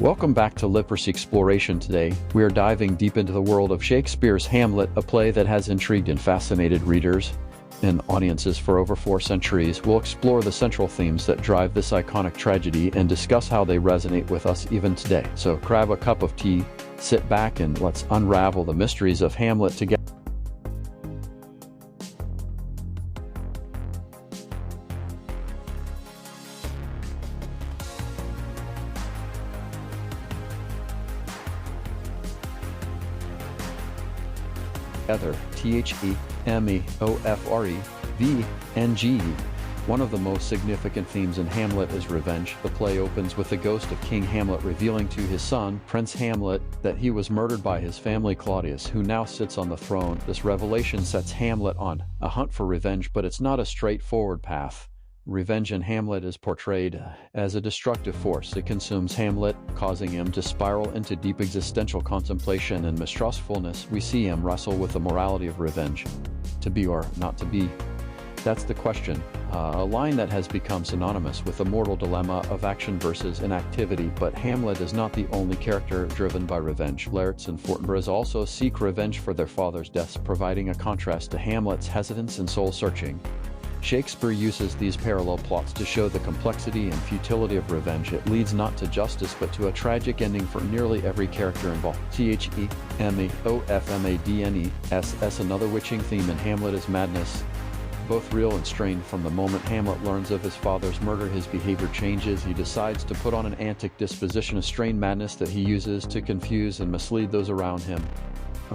Welcome back to Literacy Exploration. Today, we are diving deep into the world of Shakespeare's Hamlet, a play that has intrigued and fascinated readers and audiences for over 4 centuries. We'll explore the central themes that drive this iconic tragedy and discuss how they resonate with us even today. So grab a cup of tea, sit back, and let's unravel the mysteries of Hamlet together. T-H-E-M-E-O-F-R-E-V-N-G. One of the most significant themes in Hamlet is revenge. The play opens with the ghost of King Hamlet revealing to his son, Prince Hamlet, that he was murdered by his family Claudius, who now sits on the throne. This revelation sets Hamlet on a hunt for revenge, but it's not a straightforward path. Revenge in Hamlet is portrayed as a destructive force. It consumes Hamlet, causing him to spiral into deep existential contemplation and mistrustfulness. We see him wrestle with the morality of revenge. To be or not to be? That's the question. A line that has become synonymous with the mortal dilemma of action versus inactivity. But Hamlet is not the only character driven by revenge. Laertes and Fortinbras also seek revenge for their father's deaths, providing a contrast to Hamlet's hesitance and soul-searching. Shakespeare uses these parallel plots to show the complexity and futility of revenge. It leads not to justice but to a tragic ending for nearly every character involved. T-H-E-M-E-O-F-M-A-D-N-E-S-S. Another witching theme in Hamlet is madness. Both real and strained. From the moment Hamlet learns of his father's murder, his behavior changes. He decides to put on an antic disposition, a strained madness that he uses to confuse and mislead those around him.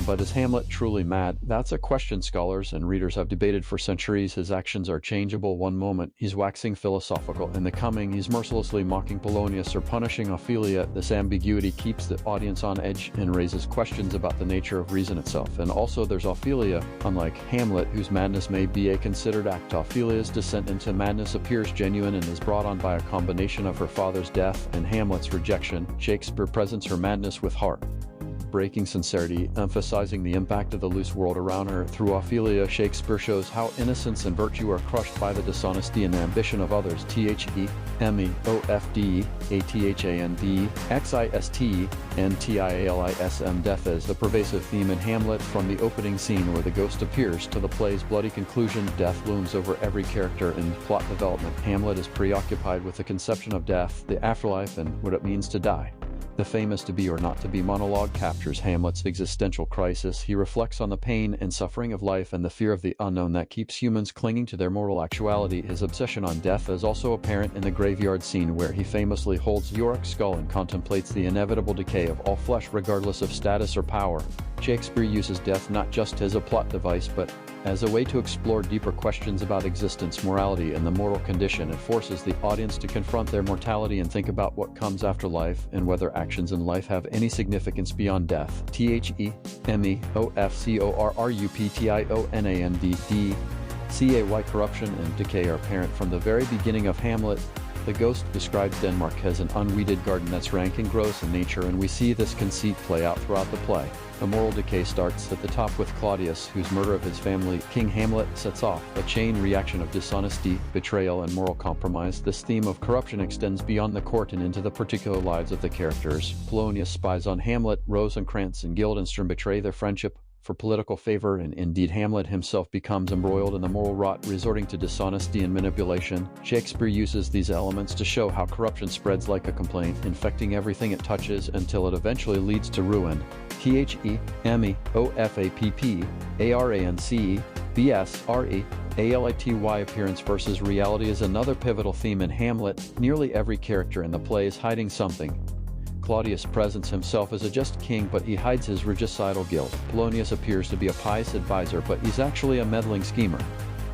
But is Hamlet truly mad? That's a question scholars and readers have debated for centuries. His actions are changeable. One moment, he's waxing philosophical. In the coming, he's mercilessly mocking Polonius or punishing Ophelia. This ambiguity keeps the audience on edge and raises questions about the nature of reason itself. And also, there's Ophelia. Unlike Hamlet, whose madness may be a considered act, Ophelia's descent into madness appears genuine and is brought on by a combination of her father's death and Hamlet's rejection. Shakespeare presents her madness with heart-breaking sincerity, emphasizing the impact of the loose world around her. Through Ophelia, Shakespeare shows how innocence and virtue are crushed by the dishonesty and ambition of others. T-H-E-M-E-O-F-D-A-T-H-A-N-D-X-I-S-T-N-T-I-A-L-I-S-M. Death is the pervasive theme in Hamlet. From the opening scene where the ghost appears to the play's bloody conclusion, death looms over every character in plot development. Hamlet is preoccupied with the conception of death, the afterlife, and what it means to die. The famous To Be or Not to Be monologue captures Hamlet's existential crisis. He reflects on the pain and suffering of life and the fear of the unknown that keeps humans clinging to their mortal actuality. His obsession on death is also apparent in the graveyard scene where he famously holds Yorick's skull and contemplates the inevitable decay of all flesh regardless of status or power. Shakespeare uses death not just as a plot device but as a way to explore deeper questions about existence, morality, and the mortal condition. It forces the audience to confront their mortality and think about what comes after life and whether actions in life have any significance beyond death. T-H-E-M-E-O-F-C-O-R-R-U-P-T-I-O-N-A-N-D-D-C-A-Y. Corruption and decay are apparent from the very beginning of Hamlet. The ghost describes Denmark as an unweeded garden that's rank and gross in nature, and we see this conceit play out throughout the play. The moral decay starts at the top with Claudius, whose murder of his family, King Hamlet, sets off a chain reaction of dishonesty, betrayal, and moral compromise. This theme of corruption extends beyond the court and into the particular lives of the characters. Polonius spies on Hamlet, Rosencrantz and Guildenstern betray their friendship for political favor, and indeed Hamlet himself becomes embroiled in the moral rot, resorting to dishonesty and manipulation. Shakespeare uses these elements to show how corruption spreads like a complaint, infecting everything it touches until it eventually leads to ruin. T-H-E-M-E-O-F-A-P-P-A-R-A-N-C-E-B-S-R-E-A-L-I-T-Y. Appearance versus reality is another pivotal theme in Hamlet. Nearly every character in the play is hiding something. Claudius presents himself as a just king, but he hides his regicidal guilt. Polonius appears to be a pious advisor, but he's actually a meddling schemer.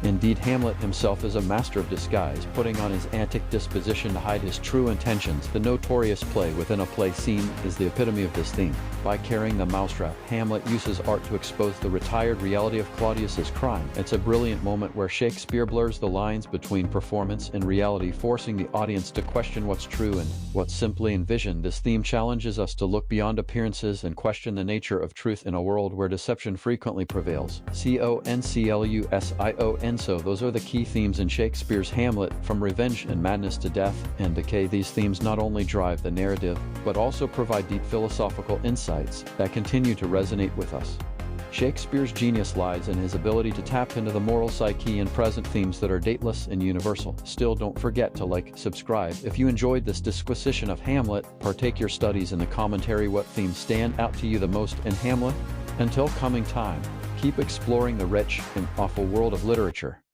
Indeed, Hamlet himself is a master of disguise, putting on his antic disposition to hide his true intentions. The notorious play within a play scene is the epitome of this theme. By carrying the mousetrap, Hamlet uses art to expose the retired reality of Claudius's crime. It's a brilliant moment where Shakespeare blurs the lines between performance and reality, forcing the audience to question what's true and what's simply envisioned. This theme challenges us to look beyond appearances and question the nature of truth in a world where deception frequently prevails. C-O-N-C-L-U-S-I-O-N And so those are the key themes in Shakespeare's Hamlet, from revenge and madness to death and decay. These themes not only drive the narrative, but also provide deep philosophical insights that continue to resonate with us. Shakespeare's genius lies in his ability to tap into the moral psyche and present themes that are dateless and universal. Still, don't forget to like, subscribe. If you enjoyed this disquisition of Hamlet, partake your studies in the commentary. What themes stand out to you the most in Hamlet? Until coming time, keep exploring the rich and awful world of literature.